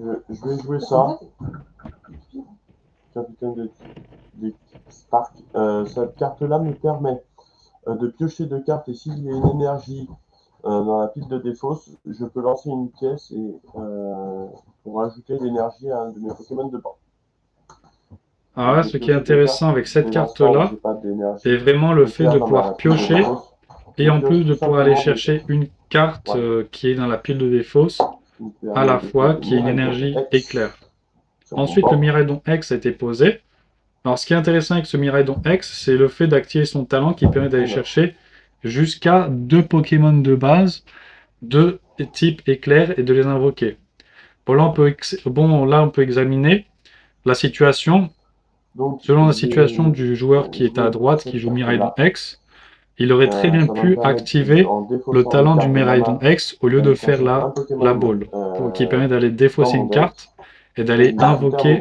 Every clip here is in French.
Je vais jouer ça. Capitaine des Stark. Cette carte-là me permet de piocher deux cartes et s'il y a une énergie dans la pile de défausse, je peux lancer une pièce et pour ajouter l'énergie à un de mes Pokémon de banc. Alors là, ce qui est intéressant avec cette carte-là, c'est vraiment le fait de pouvoir piocher et en plus de pouvoir aller chercher une carte qui est dans la pile de défausse à la fois, qui est une énergie éclair. Ensuite, le Miraidon X a été posé. Alors, ce qui est intéressant avec ce Miraidon X, c'est le fait d'activer son talent qui permet d'aller chercher jusqu'à 2 Pokémon de base de type éclair et de les invoquer. Bon, là, on peut examiner la situation. Selon la situation du joueur qui est à droite, qui joue Miraidon X, il aurait très bien pu activer le talent du Miraidon X au lieu de faire la ball, qui permet d'aller défausser une carte et d'aller invoquer,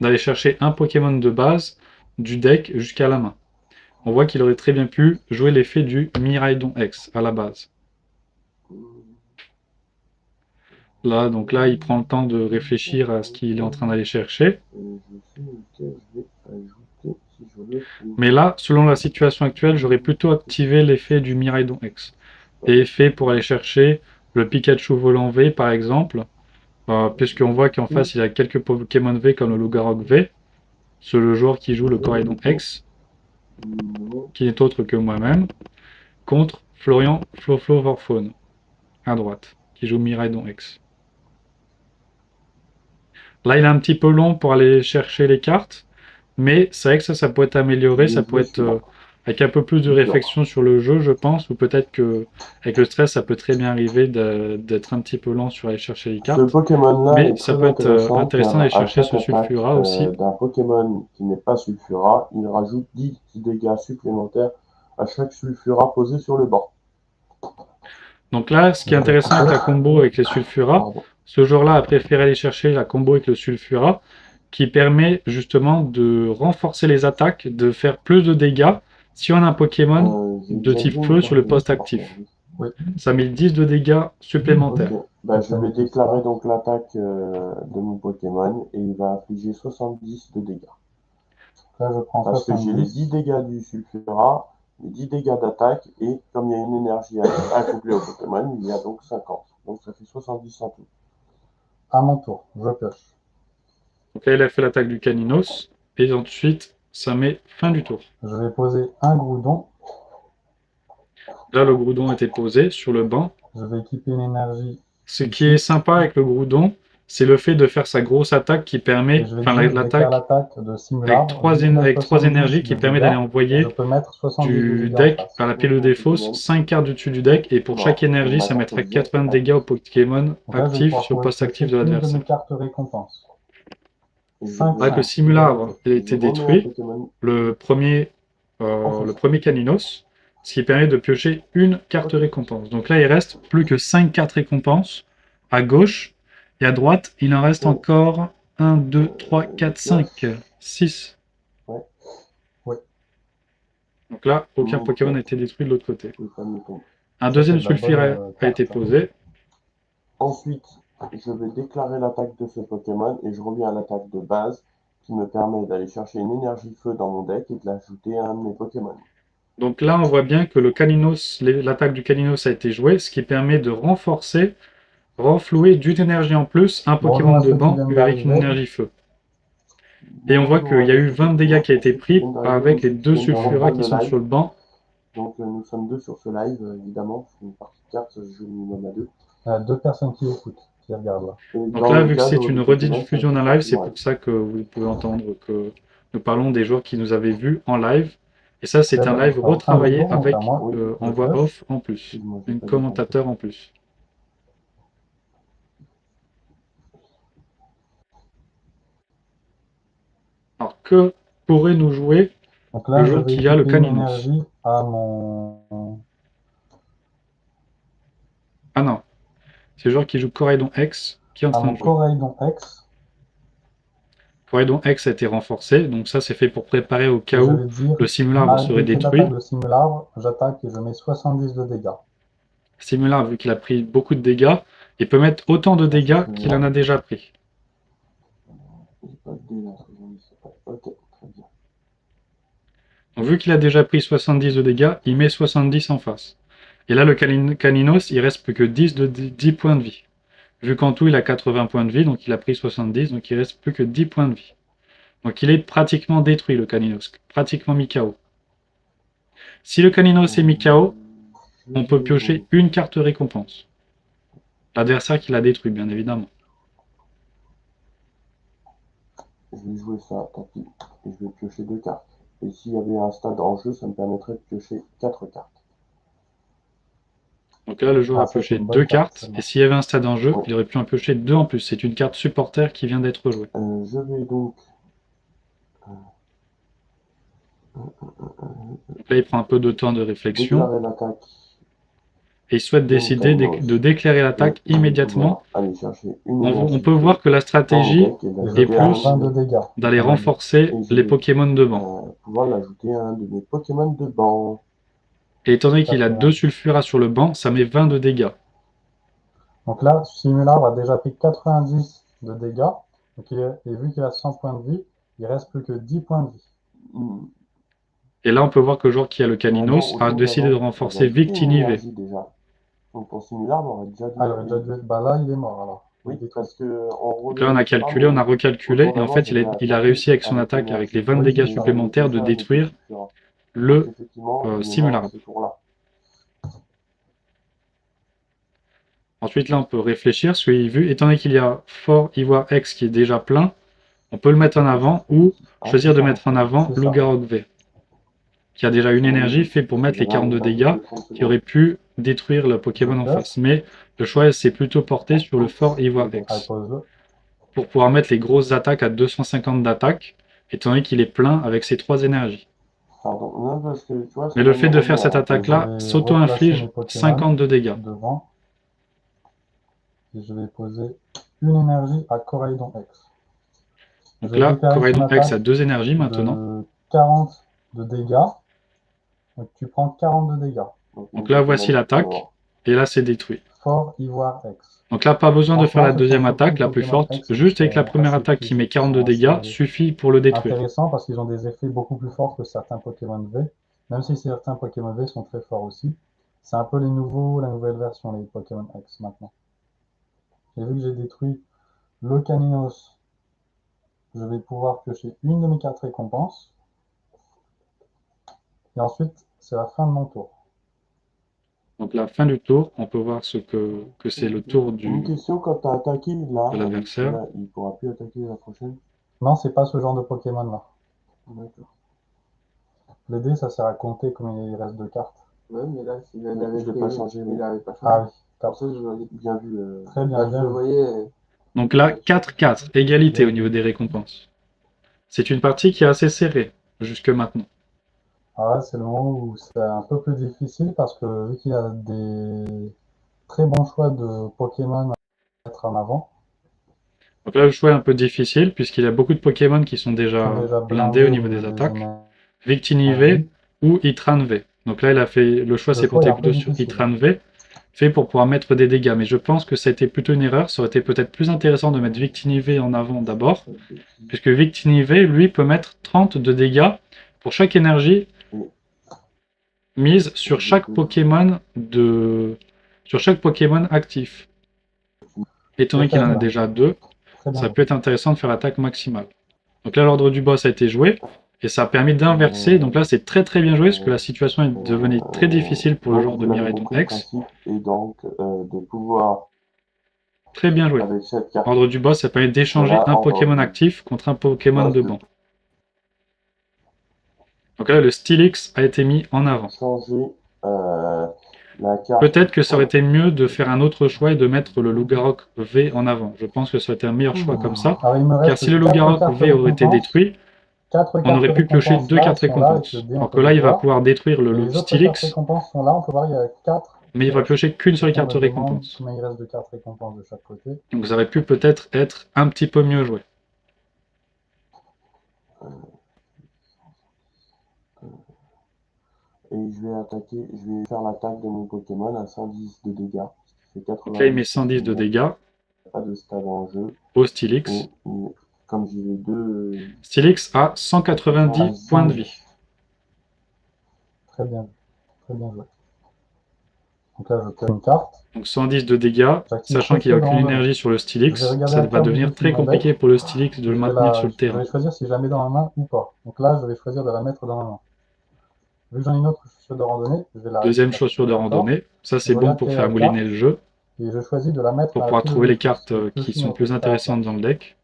d'aller chercher un Pokémon de base du deck jusqu'à la main. On voit qu'il aurait très bien pu jouer l'effet du Miraidon X à la base. Là, donc là, il prend le temps de réfléchir à ce qu'il est en train d'aller chercher. Mais là, selon la situation actuelle, j'aurais plutôt activé l'effet du Miraidon X. Et effet pour aller chercher le Pikachu volant V, par exemple, puisqu'on voit qu'en face, il y a quelques Pokémon V comme le Lugarok V. C'est le joueur qui joue le Coraidon X, qui n'est autre que moi-même, contre Florian Floflovorphone, à droite, qui joue Miraidon X. Là, il est un petit peu long pour aller chercher les cartes, mais c'est vrai que ça peut être amélioré, ça peut être avec un peu plus de réflexion sur le jeu, je pense, ou peut-être que avec le stress, ça peut très bien arriver d'être un petit peu lent sur aller chercher les cartes. Mais ça peut être intéressant d'aller chercher ce Sulfura aussi. D'un Pokémon qui n'est pas Sulfura, il rajoute 10 dégâts supplémentaires à chaque Sulfura posé sur le banc. Donc là, ce qui est intéressant avec la combo avec les Sulfura, ce joueur-là a préféré aller chercher la combo avec le Sulfura, qui permet justement de renforcer les attaques, de faire plus de dégâts si on a un Pokémon de type feu sur le poste actif. Oui. Ça met 10 de dégâts supplémentaires. Okay. Je vais déclarer donc l'attaque de mon Pokémon et il va infliger 70 de dégâts. Là, je prends parce 70. que j'ai les 10 dégâts du Sulfura, les 10 dégâts d'attaque et comme il y a une énergie accouplée au Pokémon, il y a donc 50. Donc ça fait 70 en tout. À mon tour, je pioche. Donc là, il a fait l'attaque du Caninos et ensuite, ça met fin du tour. Je vais poser un Groudon. Là, le Groudon était posé sur le banc. Je vais équiper une énergie. Ce qui est sympa avec le Groudon, c'est le fait de faire sa grosse attaque qui permet, enfin l'attaque avec trois énergies qui permet d'aller envoyer du deck par la pile de défausse 5 cartes du dessus du deck et pour chaque énergie ça mettrait 80 dégâts au Pokémon actif sur le poste actif de l'adversaire. Avec le Simulacre, il a été détruit, le premier Caninos, ce qui permet de piocher une carte récompense. Donc là il reste plus que 5 cartes récompenses à gauche. Et à droite, il en reste encore 1, 2, 3, 4, 5, 6. Ouais. Donc là, aucun Pokémon n'a été détruit de l'autre côté. Un deuxième Sulfura a été posé. Ensuite, je vais déclarer l'attaque de ce Pokémon et je reviens à l'attaque de base qui me permet d'aller chercher une énergie feu dans mon deck et de l'ajouter à un de mes Pokémon. Donc là, on voit bien que l'attaque du Caninos a été jouée, ce qui permet de renflouer d'une énergie en plus un Pokémon de banc avec une énergie feu. Et on voit qu'il y a eu 20 dégâts qui a été pris avec les deux Sulfura qui sont sur le banc. Donc nous sommes deux sur ce live, évidemment. Une partie de carte, je joue minimum à deux. Il y a 2 personnes qui écoutent, qui regardent là. Donc là, vu que c'est une rediffusion d'un live, c'est pour ça que vous pouvez entendre que nous parlons des joueurs qui nous avaient vus en live. Et ça, c'est un live retravaillé avec en voix off en plus, un commentateur en plus. Alors, que pourrait nous jouer donc là, le joueur qui a le Caninos? À mon... Ah non, c'est le joueur qui joue Coraidon X qui est en train de jouer. Coraidon X. Coraidon X a été renforcé, donc ça c'est fait pour préparer au cas où le Simulacre serait détruit. Le Simulacre, j'attaque et je mets 70 de dégâts. Simulacre, vu qu'il a pris beaucoup de dégâts, il peut mettre autant de dégâts qu'il en a déjà pris. pas de dés là, ok, très bien. Donc, vu qu'il a déjà pris 70 de dégâts, il met 70 en face. Et là, le Caninos, il reste plus que 10 points de vie. Vu qu'en tout, il a 80 points de vie, donc il a pris 70, donc il reste plus que 10 points de vie. Donc il est pratiquement détruit, le Caninos, pratiquement mis KO. Si le Caninos est mis KO, on peut piocher une carte récompense. L'adversaire qui l'a détruit, bien évidemment. Je vais jouer ça, tapis, et je vais piocher 2 cartes. Et s'il y avait un stade en jeu, ça me permettrait de piocher 4 cartes. Donc là, le joueur a pioché 2 cartes, et s'il y avait un stade en jeu, il aurait pu en piocher 2 en plus. C'est une carte supporter qui vient d'être jouée. Je vais donc... Donc là, il prend un peu de temps de réflexion. Déclarer l'attaque. Et il souhaite décider de déclarer l'attaque immédiatement. On peut voir que la stratégie est plus d'aller renforcer les Pokémon de banc. Pouvoir l'ajouter à un de mes Pokémon de banc. Et étant donné qu'il a 2 Sulfuras sur le banc, ça met 20 de dégâts. Donc là, Simulard a déjà pris 90 de dégâts. Donc et vu qu'il a 100 points de vie, il reste plus que 10 points de vie. Et là, on peut voir que le joueur qui a le Caninos a décidé de renforcer Victinivé. Donc pour Simulard, on aurait déjà dû... Ah, il aurait déjà dû être... Bah là, il est mort alors. Oui, parce que... Donc là, on a calculé, on a recalculé, et en fait, il a réussi avec son attaque, avec les 20 dégâts supplémentaires, de détruire le Simulard. Ensuite, là, on peut réfléchir, parce que vu, étant donné qu'il y a Fort Ivoire X qui est déjà plein, on peut le mettre en avant, ou choisir de mettre en avant Lougarok V, qui a déjà une énergie fait pour mettre les 42 dégâts, qui aurait pu détruire le Pokémon en face. Mais le choix s'est plutôt porté sur le Fort Ivoire X, pour pouvoir mettre les grosses attaques à 250 d'attaque, étant donné qu'il est plein avec ses 3 énergies. Mais le fait de faire cette attaque-là s'auto-inflige 50 de dégâts. Et je vais poser une énergie à Coraidon X. Donc là, Coraidon X a 2 énergies maintenant. De 40 de dégâts. Donc tu prends 40 de dégâts. Donc là, voici l'attaque. Et là, c'est détruit. Fort Ivoire X. Donc là, pas besoin de faire la deuxième attaque, la plus forte. Juste avec la première attaque qui met 42 dégâts, suffit pour le détruire. Intéressant parce qu'ils ont des effets beaucoup plus forts que certains Pokémon V. Même si certains Pokémon V sont très forts aussi. C'est un peu la nouvelle version, les Pokémon X maintenant. Et vu que j'ai détruit le Caninos, je vais pouvoir piocher une de mes cartes récompenses. Et ensuite, c'est la fin de mon tour. Donc la fin du tour, on peut voir ce que c'est le tour Une question, quand tu as attaqué là, de l'adversaire. Il ne pourra plus attaquer la prochaine? Non, c'est pas ce genre de Pokémon là. D'accord. Les dés, ça sert à compter comme il reste 2 cartes. Ouais, mais là, il n'avait pas changé. Il n'avait pas changé. Ah oui. Comme ça, je l'avais bien vu. Très bien, je le voyais. Donc là, 4-4, égalité au niveau des récompenses. C'est une partie qui est assez serrée, jusque maintenant. Ah ouais, c'est le moment où c'est un peu plus difficile parce que vu qu'il y a des très bons choix de Pokémon à mettre en avant. Donc là, le choix est un peu difficile puisqu'il y a beaucoup de Pokémon qui sont déjà blindés au niveau des attaques. Victinivé ou Itran V. Donc là, il a fait le choix s'est porté plutôt sur Itran V, fait pour pouvoir mettre des dégâts. Mais je pense que ça a été plutôt une erreur. Ça aurait été peut-être plus intéressant de mettre Victinivé en avant d'abord, puisque Victinivé, lui, peut mettre 30 de dégâts pour chaque énergie mise sur chaque Pokémon actif. Étant donné qu'il en a déjà 2, ça peut être intéressant de faire l'attaque maximale. Donc là, l'ordre du boss a été joué, et ça a permis d'inverser. Donc là, c'est très très bien joué, parce que la situation est devenue très difficile pour le joueur de Miraidon X. Et donc, de pouvoir... Très bien joué. Ordre du boss, ça permet d'échanger un Pokémon actif contre un Pokémon de banc. Donc là, le Steelix a été mis en avant. Peut-être que ça aurait été mieux de faire un autre choix et de mettre le Lougarok V en avant. Je pense que ça aurait été un meilleur choix comme ça. Car si le Lougarok V aurait été détruit, on aurait pu piocher 2 cartes récompenses. Alors que là, il va pouvoir détruire le Steelix, mais il va piocher qu'une seule carte récompense. Donc ça aurait pu peut-être être un petit peu mieux joué. Et je vais faire l'attaque de mon Pokémon à 110 de dégâts. Donc là, il met 110 de dégâts pas de stade en jeu. au Steelix. comme j'ai les deux... Stylix a 190 points de vie. Très bien joué. Donc là, je tire une carte. Donc 110 de dégâts, sachant qu'il n'y a aucune énergie sur le Stylix, ça va devenir très compliqué pour le Stylix de le maintenir sur le terrain. Je vais choisir si je la mets dans ma main ou pas. Donc là, je vais choisir de la mettre dans ma main. Vu que j'en ai une autre chaussure de randonnée, je vais la... Deuxième chaussure de randonnée, ça c'est bon pour faire mouliner le jeu, et je choisis de la mettre pour pouvoir trouver les cartes qui sont plus intéressantes dans le deck.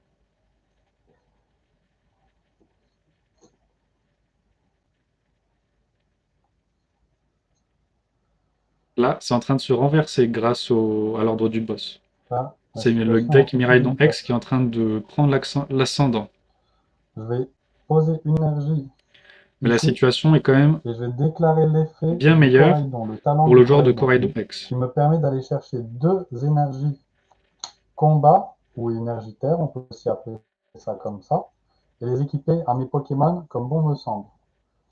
Là, c'est en train de se renverser grâce à l'ordre du boss. C'est le deck Miraidon X qui est en train de prendre l'ascendant. Je vais poser une énergie. Mais la situation est quand même et je vais déclarer l'effet bien meilleure pour le joueur de Coraidon X. Qui me permet d'aller chercher 2 énergies combat ou énergie terre, on peut aussi appeler ça comme ça, et les équiper à mes Pokémon comme bon me semble.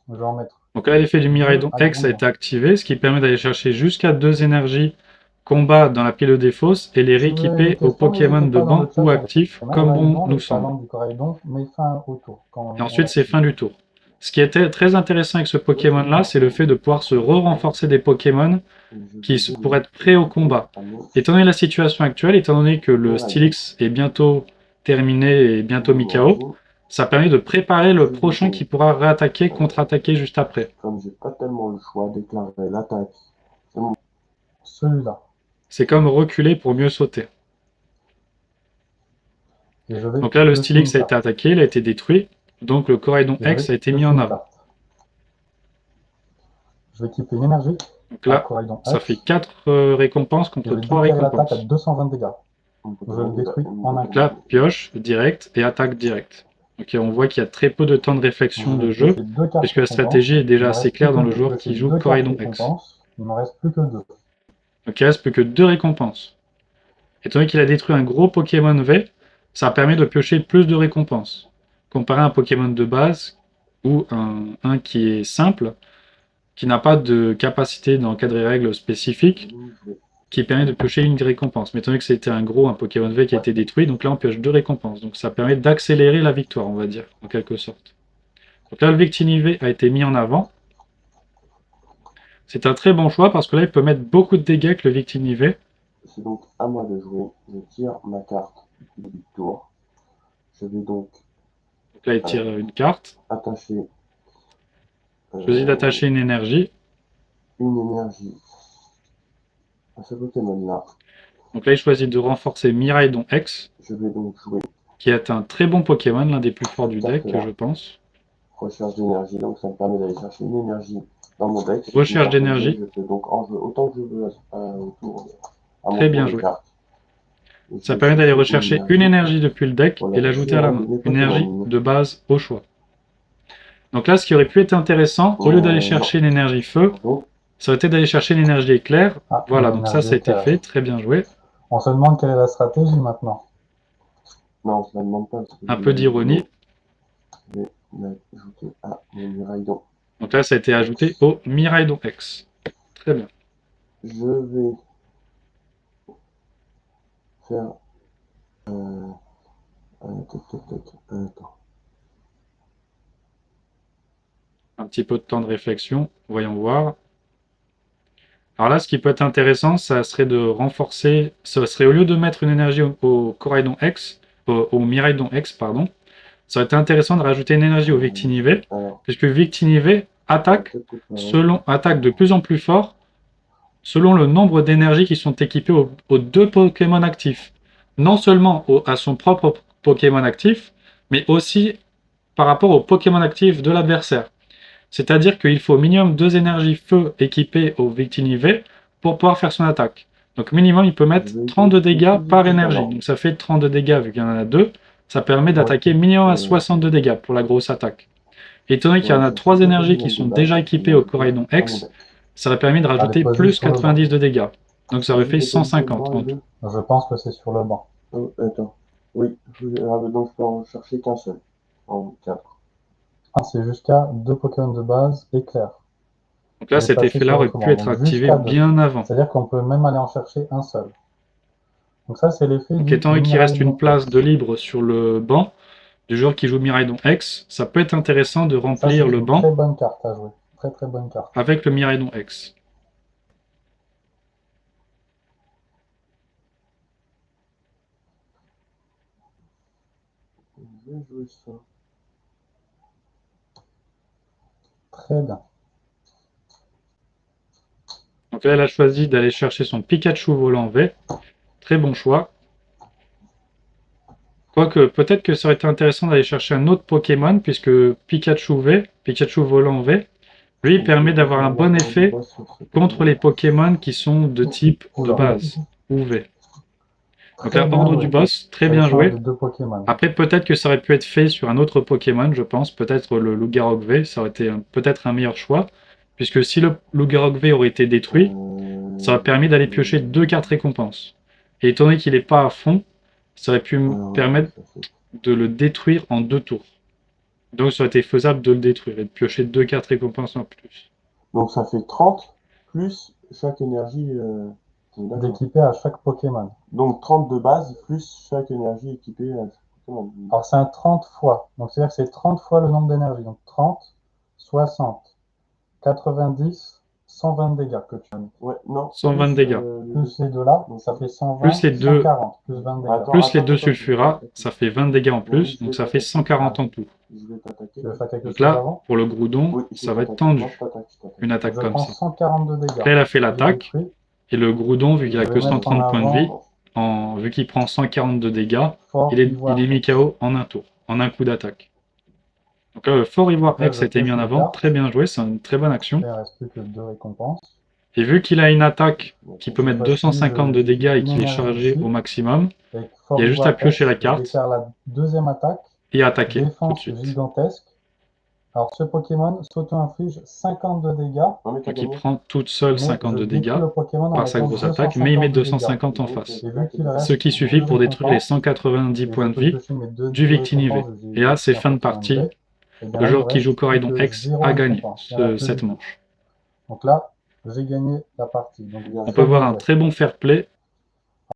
Je vais en mettre. Donc là, l'effet du Miraidon X a été activé, ce qui permet d'aller chercher jusqu'à 2 énergies combat dans la pile de défausse et les rééquiper aux Pokémon de banc ou actifs comme bon nous semble. Et ensuite, c'est fin du tour. Ce qui était très intéressant avec ce Pokémon-là, c'est le fait de pouvoir se renforcer des Pokémon pour être prêts au combat. Étant donné la situation actuelle, étant donné que le Stylix est bientôt terminé et bientôt mis KO, ça permet de préparer le prochain qui pourra réattaquer, contre-attaquer juste après. Comme j'ai pas tellement le choix, déclarer l'attaque. Celui-là. C'est comme reculer pour mieux sauter. Donc là, le Stylix a été attaqué, il a été détruit. Donc le Coraidon X a été mis en avant. Je vais équiper une énergie. Donc là, ça fait 4 récompenses contre 3 récompenses. À 220 dégâts. Je le détruis en un. Donc là, pioche direct et attaque direct. Ok, on voit qu'il y a très peu de temps de réflexion de jeu, puisque la stratégie est déjà assez claire dans le joueur qui joue Coraidon X. Il ne me reste plus que 2. Donc il ne reste plus que 2 récompenses. Étant donné qu'il a détruit un gros Pokémon V, ça permet de piocher plus de récompenses. Comparé à un Pokémon de base, ou un qui est simple, qui n'a pas de capacité d'encadrer règles spécifiques, qui permet de piocher une récompense. Mais étant donné que c'était un Pokémon V qui a été détruit, donc là on pioche 2 récompenses. Donc ça permet d'accélérer la victoire, on va dire, en quelque sorte. Donc là le Victini a été mis en avant. C'est un très bon choix parce que là il peut mettre beaucoup de dégâts avec le Victini. C'est donc à moi de jouer. Je tire ma carte du tour. Je vais donc là il tire une carte. Attacher. Choisis d'attacher une énergie. Une énergie à ce Pokémon-là. Donc là, il choisit de renforcer Miraidon X. Je vais donc jouer. Qui est un très bon Pokémon, l'un des plus forts du deck, je pense. Recherche d'énergie, donc ça me permet d'aller chercher une énergie dans mon deck. Recherche d'énergie. Je peux donc en jouer autant que je veux autour. Très bien joué. Ça permet d'aller rechercher une énergie depuis le deck et l'ajouter à la main. Une énergie de base au choix. Donc là, ce qui aurait pu être intéressant, au lieu d'aller chercher une énergie feu, ça aurait été d'aller chercher une énergie éclair. Voilà, donc ça a été fait, très bien joué. On se demande quelle est la stratégie maintenant. Non, je ne la demande pas. Un peu d'ironie. Je vais l'ajouter à mon Miraidon. Donc là, ça a été ajouté au Miraidon X. Très bien. Je vais faire... Attends. Un petit peu de temps de réflexion, voyons voir. Alors là, ce qui peut être intéressant, ça serait de renforcer, ça serait au lieu de mettre une énergie au Coraidon X, au Miraidon X, pardon, ça aurait été intéressant de rajouter une énergie au Victini V, puisque Victini V attaque de plus en plus fort, selon le nombre d'énergies qui sont équipées aux 2 Pokémon actifs. Non seulement à son propre Pokémon actif, mais aussi par rapport au Pokémon actif de l'adversaire. C'est-à-dire qu'il faut au minimum 2 énergies feu équipées au Victini V pour pouvoir faire son attaque. Donc minimum, il peut mettre 32 dégâts par énergie. Donc ça fait 32 dégâts vu qu'il y en a 2. Ça permet d'attaquer minimum à 62 dégâts pour la grosse attaque. Et étant donné qu'il y en a 3 énergies qui sont déjà équipées au Coraidon X, ça aurait permis de rajouter plus 90 de dégâts. Donc ça aurait fait 150 en tout. Je pense que c'est sur le banc. Attends. Oui, donc je peux en chercher qu'un seul. En 4. Ah, c'est jusqu'à 2 Pokémon de base éclair. Donc là, cet effet-là aurait pu être activé bien avant. C'est-à-dire qu'on peut même aller en chercher un seul. Donc ça, c'est l'effet du... étant donné qu'il reste une place de libre sur le banc, du joueur qui joue Miraidon X, ça peut être intéressant de Ça, remplir c'est le une banc très bonne carte à jouer. Très très bonne carte. avec le Miraidon X. Je vais jouer ça. Très bien. Donc là, elle a choisi d'aller chercher son Pikachu volant V. Très bon choix. Quoique, peut-être que ça aurait été intéressant d'aller chercher un autre Pokémon, puisque Pikachu V, Pikachu volant V, lui, il permet d'avoir un bon effet contre les Pokémon qui sont de type de base, ou V. Donc là, ordre du boss, très bien joué. Après, peut-être que ça aurait pu être fait sur un autre Pokémon, je pense. Peut-être le Lougarog V, ça aurait été peut-être un meilleur choix. Puisque si le Lougarog V aurait été détruit, ça aurait permis d'aller piocher 2 cartes récompenses. Et étant donné qu'il n'est pas à fond, ça aurait pu me permettre de le détruire en 2 tours. Donc ça aurait été faisable de le détruire et de piocher 2 cartes récompenses en plus. Donc ça fait 30 plus chaque énergie d'équiper à chaque Pokémon. Donc 30 de base plus chaque énergie équipée à chaque Pokémon. Alors c'est un 30 fois. Donc c'est-à-dire que c'est 30 fois le nombre d'énergie. Donc 30, 60, 90, 120 dégâts que tu as mis. Ouais, non. 120 dégâts. Plus les deux là, donc ça fait 120, plus les deux, 140, plus 20 dégâts. Plus les deux Sulfuras, ça fait 20 dégâts en plus, donc ça fait 140 en tout. Donc là, pour le Groudon, ça va être tendu. Une attaque comme ça. 142 dégâts. Après, elle a fait l'attaque, et le Groudon, vu qu'il a que 130 points de vie, vu qu'il prend 142 dégâts, il est mis KO en un tour, en un coup d'attaque. Donc là, le Fort Ivoire X a été mis en avant, très bien joué, c'est une très bonne action. Il ne reste plus que 2 récompenses. Et vu qu'il a une attaque qui peut mettre 250 de dégâts et qu'il est chargé au maximum, il y a juste à piocher la carte faire la deuxième attaque, et attaquer tout de défense suite. gigantesque. Alors ce Pokémon s'auto-inflige 52 dégâts. Donc il prend toute seule 52 dégâts par sa grosse attaque, mais il met 250 en face. Ce qui suffit pour détruire les 190 points de vie du Victini-V. Et là, c'est fin de partie. Le joueur qui joue Coraidon X a gagné cette manche. Donc là, j'ai gagné la partie. Donc, on peut voir un très bon fair play